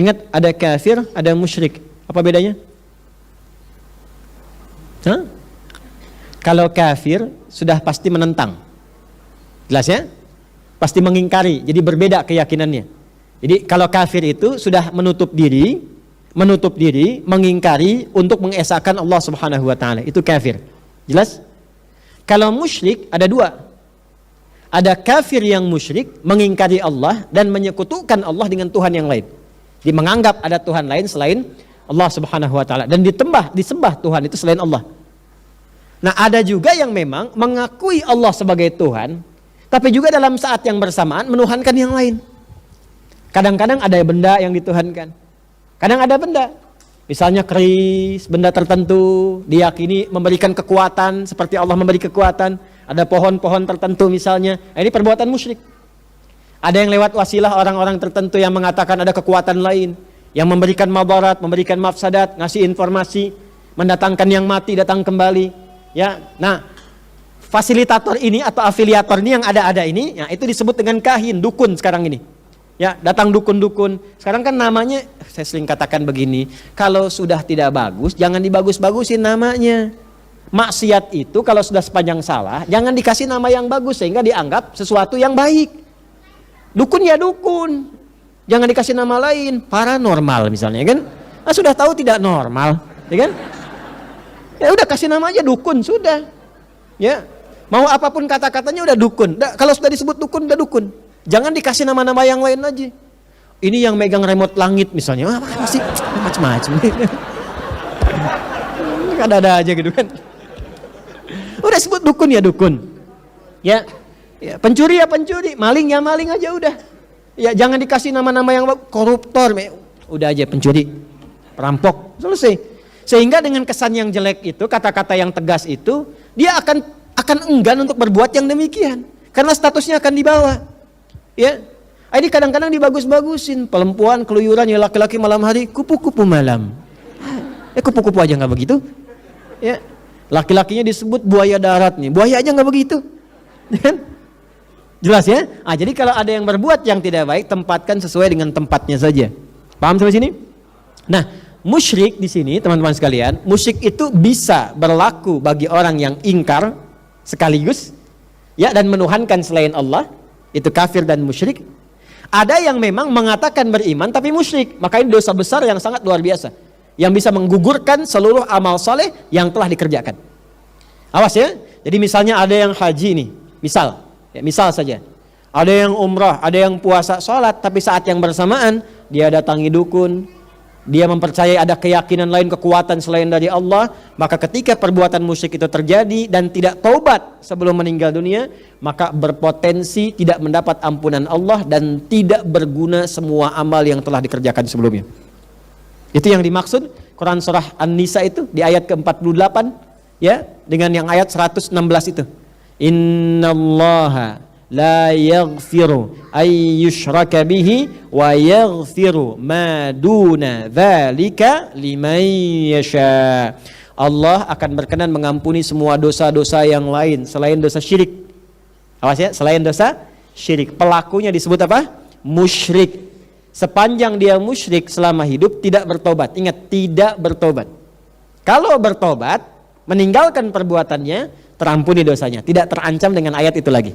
Ingat, ada kafir, ada musyrik. Apa bedanya? Hah? Kalau kafir sudah pasti menentang. Jelas ya? Pasti mengingkari, jadi berbeda keyakinannya. Jadi kalau kafir itu sudah menutup diri, mengingkari untuk mengesahkan Allah Subhanahu wa taala. Itu kafir. Jelas? Kalau musyrik ada dua. Ada kafir yang musyrik, mengingkari Allah dan menyekutukan Allah dengan Tuhan yang lain. Dia menganggap ada Tuhan lain selain Allah Subhanahu wa taala dan disembah Tuhan itu selain Allah. Nah, ada juga yang memang mengakui Allah sebagai Tuhan, tapi juga dalam saat yang bersamaan menuhankan yang lain. Kadang-kadang ada benda yang dituhankan. Kadang ada benda, misalnya keris, benda tertentu diyakini memberikan kekuatan seperti Allah memberi kekuatan. Ada pohon-pohon tertentu misalnya. Nah, ini perbuatan musyrik. Ada yang lewat wasilah orang-orang tertentu yang mengatakan ada kekuatan lain yang memberikan madarat, memberikan mafsadat, ngasih informasi, mendatangkan yang mati datang kembali. Ya, nah, fasilitator ini atau afiliator ini yang ada ini, ya, itu disebut dengan kahin, dukun sekarang ini. Ya, datang dukun-dukun. Sekarang kan namanya, saya sering katakan begini, kalau sudah tidak bagus, jangan dibagus-bagusin namanya. Maksiat itu kalau sudah sepanjang salah, jangan dikasih nama yang bagus sehingga dianggap sesuatu yang baik. Dukun ya dukun, jangan dikasih nama lain, paranormal misalnya kan. Nah, sudah tahu tidak normal, ya kan? Ya udah kasih nama aja dukun sudah. Ya. Mau apapun kata-katanya udah dukun. Kalau sudah disebut dukun udah dukun. Jangan dikasih nama-nama yang lain aja. Ini yang megang remote langit misalnya. Masih macam-macam. Ada aja gitu kan. Udah sebut dukun ya dukun. Ya. Ya, pencuri ya pencuri, maling ya maling aja udah. Ya jangan dikasih nama-nama yang koruptor. Udah aja pencuri, perampok, selesai. Sehingga dengan kesan yang jelek itu, kata-kata yang tegas itu, dia akan enggan untuk berbuat yang demikian. Karena statusnya akan dibawa. Ya. Ini kadang-kadang dibagus-bagusin, perempuan keluyuran ya laki-laki malam hari, kupu-kupu malam. Kupu-kupu aja nggak begitu. Ya. Laki-lakinya disebut buaya darat nih, buaya aja nggak begitu. Jelas ya? Jadi kalau ada yang berbuat yang tidak baik, tempatkan sesuai dengan tempatnya saja. Paham sampai sini? Nah, musyrik di sini teman-teman sekalian, musyrik itu bisa berlaku bagi orang yang ingkar sekaligus ya dan menuhankan selain Allah, itu kafir dan musyrik. Ada yang memang mengatakan beriman tapi musyrik, maka ini dosa besar yang sangat luar biasa yang bisa menggugurkan seluruh amal soleh yang telah dikerjakan. Awas ya. Jadi misalnya ada yang haji nih, misal saja. Ada yang umrah, ada yang puasa, sholat, tapi saat yang bersamaan dia datangi dukun, dia mempercayai ada keyakinan lain, kekuatan selain dari Allah, maka ketika perbuatan musyrik itu terjadi dan tidak taubat sebelum meninggal dunia, maka berpotensi tidak mendapat ampunan Allah dan tidak berguna semua amal yang telah dikerjakan sebelumnya. Itu yang dimaksud Quran surah An-Nisa itu di ayat ke-48 ya, dengan yang ayat 116 itu. Innallaha la yaghfiru ay yushraka bihi wa yaghfiru ma duna dzalika liman yasha. Allah akan berkenan mengampuni semua dosa-dosa yang lain selain dosa syirik. Awas ya, selain dosa syirik. Pelakunya disebut apa? Musyrik. Sepanjang dia musyrik selama hidup tidak bertobat. Ingat, tidak bertobat. Kalau bertobat, meninggalkan perbuatannya, terampuni dosanya, tidak terancam dengan ayat itu lagi.